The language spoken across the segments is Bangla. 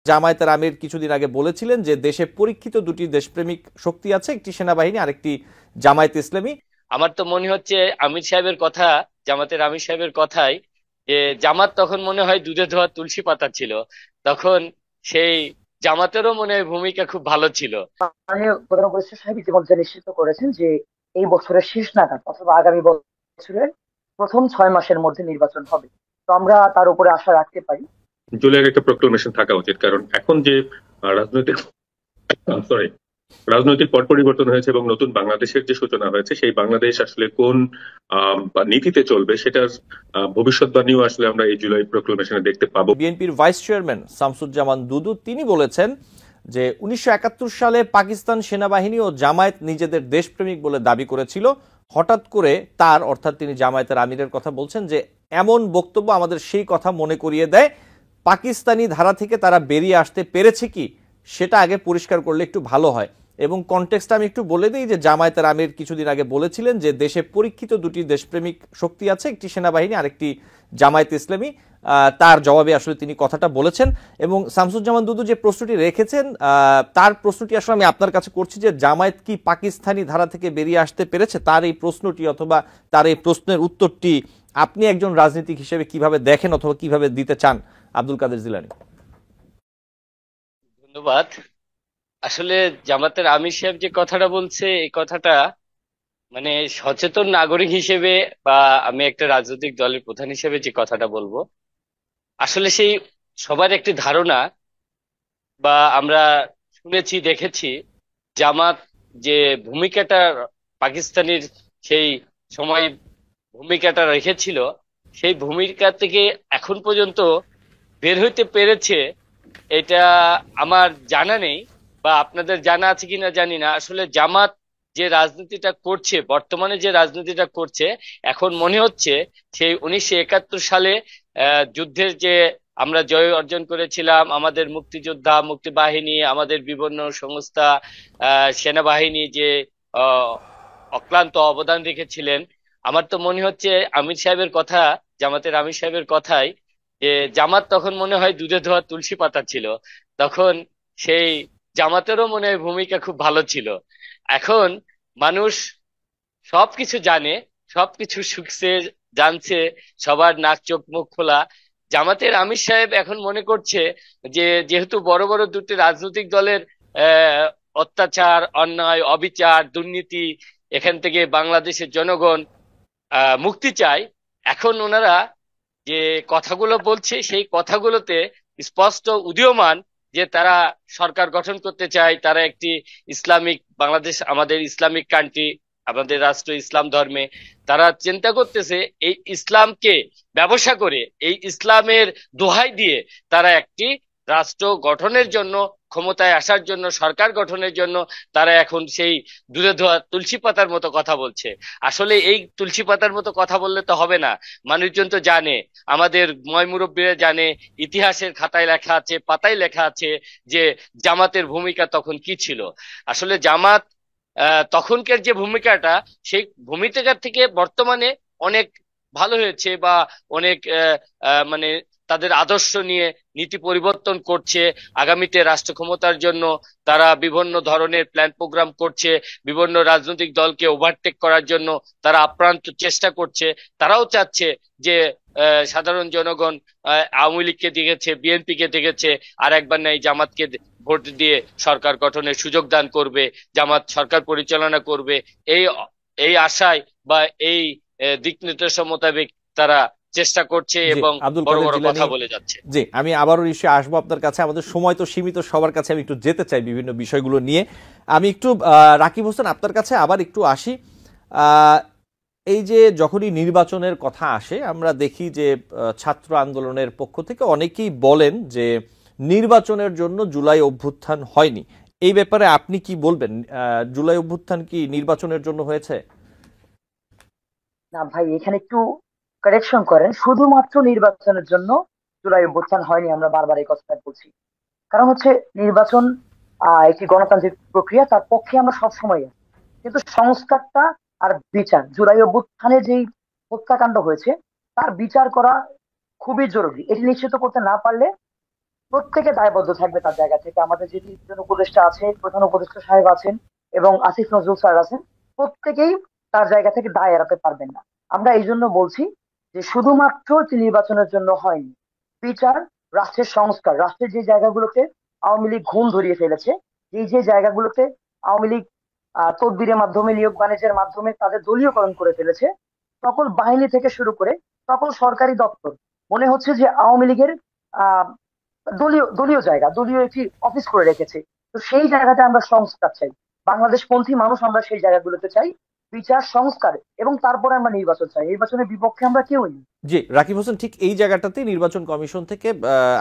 জামায়াতের আমির কিছুদিন আগে বলেছিলেন যে দেশে পরীক্ষিত দুটি দেশপ্রেমিক শক্তি আছে, একটি সেনাবাহিনী আর একটি জামায়াত ইসলামী। আমার তো মনে হচ্ছে আমির সাহেবের কথা, জামাতের আমির সাহেবের কথাই, যে জামাত তখন মনে হয় দুধে ধোয়া তুলসী পাতা ছিল। তখন সেই জামাতেরও মনে হয় ভূমিকা খুব ভালো ছিল। মাননীয় প্রধান উপদেষ্টা সাহেব ইতিমধ্যে নিশ্চিত করেছেন যে এই বছরের শেষ নাগাদ অথবা আগামী বছরের প্রথম 6 মাসের মধ্যে নির্বাচন হবে। তো আমরা তার উপরে আশা রাখতে পারি। জুলাইয়ের একটা প্রোক্লামেশন থাকা উচিত, কারণ এখন যে রাজনৈতিক সরি রাজনৈতিক পট পরিবর্তন হয়েছে এবং নতুন বাংলাদেশের যে সূচনা হয়েছে, সেই বাংলাদেশ আসলে কোন বা নীতিতে চলবে সেটার ভবিষ্যৎবাণীও আসলে আমরা এই জুলাই প্রোক্লামেশনে দেখতে পাবো। বিএনপির ভাইস চেয়ারম্যান শামসুজ্জামান দুদু তিনি বলেছেন যে 1971 সালে পাকিস্তান সেনাবাহিনী ও জামায়াত নিজেদের দেশপ্রেমিক বলে দাবি করেছিল। হঠাৎ করে তার, অর্থাৎ তিনি জামায়াতের আমিরের কথা বলছেন, যে এমন বক্তব্য আমাদের সেই কথা মনে করিয়ে দেয়। পাকিস্তানি ধারা থেকে তারা বেরিয়ে আসতে পেরেছে কি সেটা আগে পরিষ্কার করলে একটু ভালো হয়। এবং কনটেক্সটটা আমি একটু বলে দিই যে জামায়াতের আমির কিছুদিন আগে বলেছিলেন যে দেশে পরীক্ষিত দুটি দেশপ্রেমিক শক্তি আছে, একটি সেনাবাহিনী আর একটি জামায়াত ইসলামী। তার জবাবে আসলে তিনি কথাটা বলেছেন। এবং শামসুজ্জামান দুদু যে প্রশ্নটি রেখেছেন, তার প্রশ্নটি আসলে আমি আপনার কাছে করছি যে জামায়াত কি পাকিস্তানি ধারা থেকে বেরিয়ে আসতে পেরেছে? তার এই প্রশ্নটি অথবা তার এই প্রশ্নের উত্তরটি আপনি একজন রাজনীতিক হিসেবে কিভাবে দেখেন অথবা কিভাবে দিতে চান, আব্দুল কাদের জিলানী? ধন্যবাদ। আসলে জামাতের আমির সাহেব যে কথাটা বলছে, এই কথাটা মানে সচেতন নাগরিক হিসেবে বা আমি একটা রাজনৈতিক দলের প্রধান হিসেবে যে কথাটা বলবো, আসলে সেই সবার একটি ধারণা বা আমরা শুনেছি দেখেছি, জামাত যে ভূমিকাটা পাকিস্তানের সেই সময় ভূমিকাটা রেখেছিল, সেই ভূমিকা থেকে এখন পর্যন্ত বের হইতে পেরেছে, এটা আমার জানা নেই। বা আপনাদের জানা আছে কিনা জানি না। আসলে জামাত যে রাজনীতিটা করছে, বর্তমানে যে রাজনীতিটা করছে, এখন মনে হচ্ছে সেই 1971 সালে যুদ্ধের যে আমরা জয় অর্জন করেছিলাম, আমাদের মুক্তিযোদ্ধা, মুক্তিবাহিনী, আমাদের বিভিন্ন সংস্থা, সেনাবাহিনী যে আহ, অক্লান্ত অবদান রেখেছিলেন। আমার তো মনে হচ্ছে আমির সাহেবের কথা, জামাতের আমির সাহেবের কথাই, যে জামাত তখন মনে হয় দুধে ধোয়া তুলসী পাতা ছিল। তখন সেই জামাতেরও মনে হয় ভূমিকা খুব ভালো ছিল। এখন মানুষ সবকিছু জানে, সবকিছু শুনছে, জানছে, সবার নাক চোখ মুখ খোলা। জামাতের আমির সাহেব এখন মনে করছে যে যেহেতু বড় বড় দুটি রাজনৈতিক দলের আহ অত্যাচার, অন্যায়, অবিচার, দুর্নীতি, এখান থেকে বাংলাদেশের জনগণ মুক্তি চায়। এখন ওনারা যে কথাগুলো বলছে, সেই কথাগুলোতে স্পষ্ট উদীয়মান যে তারা সরকার গঠন করতে চায়, তারা একটি ইসলামিক বাংলাদেশ, আমাদের ইসলামিক কান্ট্রি, আমাদের রাষ্ট্র ইসলাম ধর্মে। তারা চিন্তা করতেছে এই ইসলামকে ব্যবসা করে, এই ইসলামের দোহাই দিয়ে তারা একটি রাষ্ট্র গঠনের জন্য, ক্ষমতায় আসার জন্য, সরকার গঠনের জন্য তারা এখন সেই দুধে ধোয়া তুলসী পাতার মতো কথা বলছে। আসলে এই তুলসী পাতার মতো কথা বললে তো হবে না। মানুষজন তো জানে, আমাদের ময় মুরব্বীরা জানে, ইতিহাসের খাতায় লেখা আছে, পাতায় লেখা আছে যে জামাতের ভূমিকা তখন কি ছিল। আসলে জামাত তখনকার যে ভূমিকাটা, সেই ভূমিকার থেকে বর্তমানে অনেক ভালো হয়েছে, বা অনেক মানে তাদের আদর্শ নিয়ে নীতি পরিবর্তন করছে। আগামীতে রাষ্ট্র ক্ষমতার জন্য তারা বিভিন্ন ধরনের প্ল্যান প্রোগ্রাম করছে, বিভিন্ন রাজনৈতিক দলকে ওভারটেক করার জন্য তারা আপ্রান্ত চেষ্টা করছে। তারাও চাচ্ছে যে সাধারণ জনগণ আওয়ামী লীগকে দেখেছে, বিএনপি কে দেখেছে, আর একবার নাই জামাতকে ভোট দিয়ে সরকার গঠনের সুযোগ দান করবে, জামাত সরকার পরিচালনা করবে। এই এই আশায় বা এই দিক নির্দেশনা মোতাবেক তারা চেষ্টা করছে জি এবং আব্দুল বড় কাদের বড় জিলানী, কথা বলে যাচ্ছে। জি আমি আবারও নিশ্চয়ই আসবো আপনার কাছে। আমাদের সময় তো সীমিত, সবার কাছে আমি একটু যেতে চাই বিভিন্ন বিষয়গুলো নিয়ে। আমি একটু রাকিব হোসেন আপনার কাছে আবার একটু আসি। আহ, এই যে যখনই নির্বাচনের কথা আসে আমরা দেখি যে ছাত্র আন্দোলনের পক্ষ থেকে অনেকেই বলেন যে নির্বাচনের জন্য জুলাই অভ্যুত্থান হয়নি। এই ব্যাপারে আপনি কি বলবেন? জুলাই অভ্যুত্থান কি নির্বাচনের জন্য হয়েছে? না ভাই, এখানে একটু কারেকশন করেন। শুধুমাত্র নির্বাচনের জন্য জুলাই অভ্যুত্থান হয়নি, আমরা বারবার এই কথাটা বলছি। কারণ হচ্ছে নির্বাচন একটি গণতান্ত্রিক প্রক্রিয়া, তার পক্ষে আমরা সবসময় আছি। কিন্তু সংস্কারটা আর বিচার, জুলাই অভ্যুত্থানে যেই হত্যাকাণ্ড হয়েছে তার বিচার করা খুবই জরুরি। এটি নিশ্চিত করতে না পারলে প্রত্যেকে দায়বদ্ধ থাকবে তার জায়গা থেকে। আমাদের যে তিনজন উপদেষ্টা আছে, প্রধান উপদেষ্টা সাহেব আছেন এবং আসিফ নজরুল স্যার আছেন, প্রত্যেকেই তার জায়গা থেকে দায় এড়াতে পারবেন না। আমরা এই জন্য বলছি যে শুধুমাত্র যে নির্বাচনের জন্য হয়নি, বিচার, রাষ্ট্রের সংস্কার, রাষ্ট্রের যে জায়গাগুলোতে আওয়ামী লীগ ঘুণ ধরিয়ে ফেলেছে, যে যে জায়গাগুলোতে আওয়ামী লীগ তদবিরের মাধ্যমে, নিয়োগ বাণিজ্যের মাধ্যমে তাদের দলীয়করণ করে ফেলেছে, সকল বাহিনী থেকে শুরু করে সকল সরকারি দপ্তর মনে হচ্ছে যে আওয়ামী লীগের আহ দলীয় দলীয় জায়গা, দলীয় একটি অফিস করে রেখেছে। তো সেই জায়গাতে আমরা সংস্কার চাই, বাংলাদেশপন্থী মানুষ আমরা সেই জায়গাগুলোতে চাই বিচার, সংস্কার, এবং তারপরে আমরা নির্বাচন চাই। নির্বাচনের বিপক্ষে আমরা কেউই নেই। জি, রাকিব হোসেন, ঠিক এই জায়গাটাতেই নির্বাচন কমিশন থেকে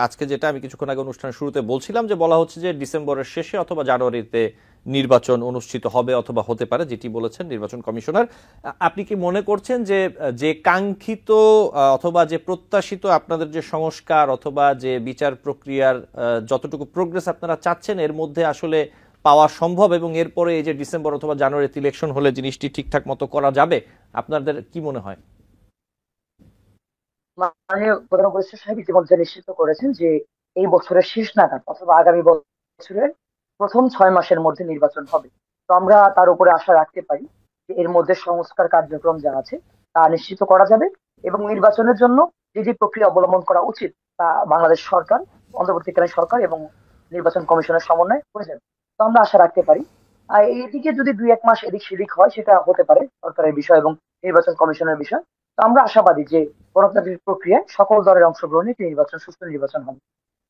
আজকে যেটা আমি কিছুক্ষণ আগে অনুষ্ঠানের শুরুতে বলছিলাম, যে বলা হচ্ছে যে ডিসেম্বরের শেষে অথবা জানুয়ারিতে নির্বাচন অনুষ্ঠিত হবে অথবা হতে পারে, যেটি বলেছেন নির্বাচন কমিশনার। আপনি কি মনে করছেন যে যে কাঙ্ক্ষিত অথবা যে প্রত্যাশিত আপনাদের যে সংস্কার অথবা যে বিচার প্রক্রিয়ার যতটুকু প্রোগ্রেস আপনারা চাচ্ছেন, এর মধ্যে আসলে পাওয়া সম্ভব, এবং এরপরে এই যে ডিসেম্বর অথবা জানুয়ারিতে ইলেকশন হলে জিনিসটি ঠিকঠাক মতো করা যাবে? আপনাদের কি মনে হয়? মাননীয় প্রধান উপদেষ্টা সাহেব ইতিমধ্যে নিশ্চিত করেছেন যে এই বছরের শেষ নাগাদ অথবা আগামী বছরের প্রথম 6 মাসের মধ্যে নির্বাচন হবে। তো আমরা তার উপরে আশা রাখতে পারি যে এর মধ্যে সংস্কার কার্যক্রম যা আছে তা নিশ্চিত করা যাবে, এবং নির্বাচনের জন্য যে যে প্রক্রিয়া অবলম্বন করা উচিত তা বাংলাদেশ সরকার, অন্তর্বর্তীকালীন সরকার এবং নির্বাচন কমিশনের সমন্বয়ে করে যাবে। তো আমরা আশা রাখতে পারি। আর এদিকে যদি 2-1 মাস এদিক সেদিক হয় সেটা হতে পারে সরকারের বিষয় এবং নির্বাচন কমিশনের বিষয়। তো আমরা আশাবাদী যে গণতান্ত্রিক প্রক্রিয়ায় সকল দলের অংশগ্রহণে একটি নির্বাচন, সুষ্ঠু নির্বাচন হবে।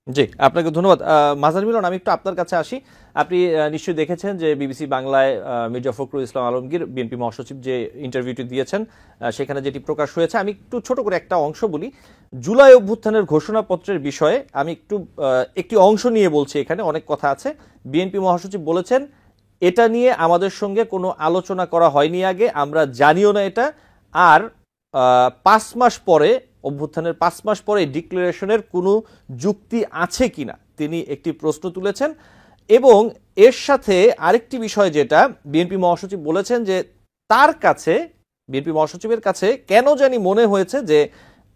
জি, আপনাকে ধন্যবাদ। মাজার মিলন, আমি একটু আপনার কাছে আসি। আপনি নিশ্চয়ই দেখেছেন যে বিবিসি বাংলায় মির্জা ফখরুল ইসলাম আলমগীর, বিএনপি মহাসচিব, যে ইন্টারভিউটি দিয়েছেন, সেখানে যেটি প্রকাশ হয়েছে, আমি একটু ছোট করে একটা অংশ বলি। জুলাই অভ্যুত্থানের ঘোষণাপত্রের বিষয়ে আমি একটি অংশ নিয়ে বলছি, এখানে অনেক কথা আছে। বিএনপি মহাসচিব বলেছেন, এটা নিয়ে আমাদের সঙ্গে কোনো আলোচনা করা হয়নি আগে, আমরা জানিও না এটা। আর 5 মাস পরে, অভ্যুত্থানের 5 মাস পরে ডিক্লারেশনের কোনো যুক্তি আছে কিনা তিনি একটি প্রশ্ন তুলেছেন। এবং এর সাথে আরেকটি বিষয় যেটা বিএনপি মহাসচিব বলেছেন, যে তার কাছে, বিএনপি মহাসচিবের কাছে কেন জানি মনে হয়েছে যে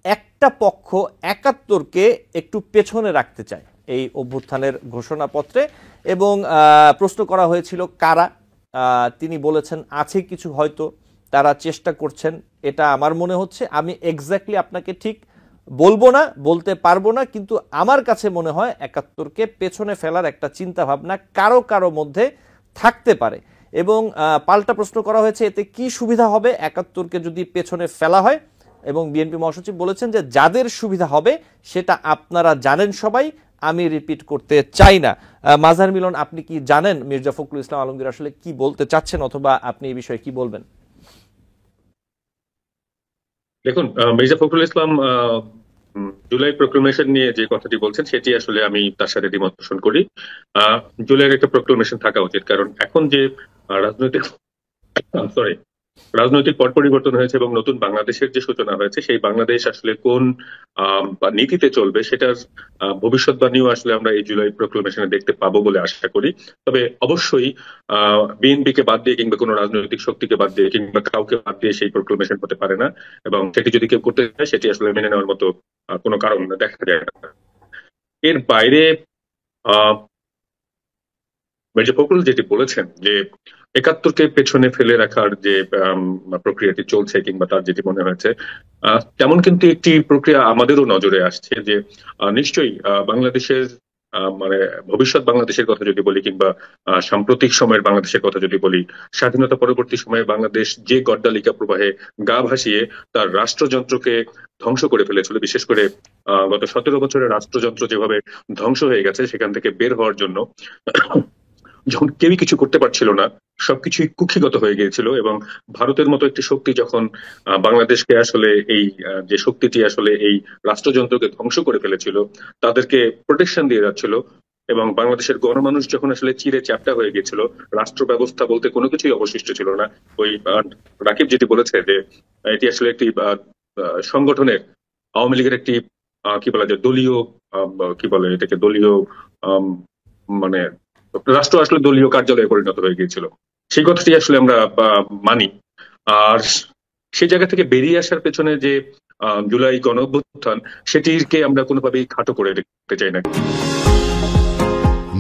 একটা পক্ষ 71কে একটু পেছনে রাখতে চায় এই অভ্যুত্থানের ঘোষণাপত্রে। এবং প্রশ্ন করা হয়েছিল কারা, তিনি বলেছেন আছে কিছু, হয়তো তারা চেষ্টা করছেন, এটা আমার মনে হচ্ছে। আমি এক্স্যাক্টলি আপনাকে ঠিক বলবো না, বলতে পারবো না, কিন্তু আমার কাছে মনে হয় 71কে পেছনে ফেলার একটা চিন্তা ভাবনা কারো কারো মধ্যে থাকতে পারে। এবং পাল্টা প্রশ্ন করা হয়েছে, এতে কি সুবিধা হবে 71কে যদি পেছনে ফেলা হয়? এবং বিএনপি মহাসচিব বলেছেন যে যাদের সুবিধা হবে সেটা আপনারা জানেন সবাই, আমি রিপিট করতে চাই না। মাজার মিলন, আপনি কি জানেন মির্জা ফখরুল ইসলাম আলমগীর আসলে কি বলতে চাচ্ছেন, অথবা আপনি এই বিষয়ে কি বলবেন? দেখুন, মির্জা ফখরুল ইসলাম জুলাই প্রক্লেমেশন নিয়ে যে কথাটি বলছেন সেটি আসলে আমি তার সাথে দ্বিমত পোষণ করি। জুলাইয়ের একটা প্রক্লেমেশন থাকা উচিত, কারণ এখন যে রাজনৈতিক রাজনৈতিক পট পরিবর্তন হয়েছে এবং নতুন বাংলাদেশের যে সূচনা হয়েছে, সেই বাংলাদেশ আসলে কোন নীতিতে চলবে সেটার ভবিষ্যৎবাণীও আসলে আমরা এই জুলাই প্রক্লেমেশনে দেখতে পাবো বলে আশা করি। তবে অবশ্যই বিএনপি কে বাদ দিয়ে কিংবা কোনো রাজনৈতিক শক্তিকে বাদ দিয়ে কিংবা কাউকে বাদ দিয়ে সেই প্রক্লেমেশন হতে পারে না, এবং সেটি যদি কেউ করতে চায় সেটি আসলে মেনে নেওয়ার মতো কোনো কারণ দেখা যায় না। এর বাইরে মির্জা ফখরুল যেটি বলেছেন যে 71কে পেছনে ফেলে রাখার যে প্রক্রিয়াটি চলছে কিংবা তার যেটি মনে হয়েছে, তেমন কিন্তু একটি প্রক্রিয়া আমাদেরও নজরে আসছে, যে নিশ্চয়ই বাংলাদেশের মানে ভবিষ্যৎ বাংলাদেশের কথা যদি বলি কিংবা সাম্প্রতিক সময়ের বাংলাদেশের কথা যদি বলি, স্বাধীনতা পরবর্তী সময়ে বাংলাদেশ যে গড্ডালিকা প্রবাহে গা ভাসিয়ে তার রাষ্ট্রযন্ত্রকে ধ্বংস করে ফেলেছিল, বিশেষ করে গত 17 বছরের রাষ্ট্রযন্ত্র যেভাবে ধ্বংস হয়ে গেছে, সেখান থেকে বের হওয়ার জন্য যখন কেউই কিছু করতে পারছিল না, সবকিছুই কুক্ষিগত হয়ে গিয়েছিল, এবং ভারতের মতো একটি শক্তি যখন বাংলাদেশকে আসলে এই যে শক্তিটি আসলে এই রাষ্ট্রযন্ত্রকে ধ্বংস করে ফেলেছিল, তাদেরকে প্রোটেকশন দিয়ে যাচ্ছিল, এবং বাংলাদেশের গণমানুষ যখন আসলে চিরে চ্যাপ্টা হয়ে গিয়েছিল, রাষ্ট্র ব্যবস্থা বলতে কোনো কিছুই অবশিষ্ট ছিল না। ওই রাকিব যেটি বলেছে যে এটি আসলে একটি সংগঠনের, আওয়ামী লীগের একটি কি বলা যায় দলীয়, কি বলে এটাকে, দলীয় মানে রাষ্ট্র আসলে দলীয় কার্যালয়ে পরিণত হয়ে গিয়েছিল, সেই কথাটি আসলে আমরা মানি। আর সেই জায়গা থেকে বেরিয়ে আসার পেছনে যে জুলাই গণ অভ্যুত্থান, সেটিকে আমরা কোনোভাবেই খাটো করে দেখতে চাই না।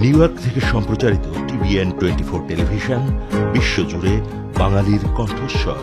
নিউ ইয়র্ক থেকে সম্প্রচারিত TVN 24 টেলিভিশন বিশ্বজুড়ে বাঙালির কণ্ঠস্বর।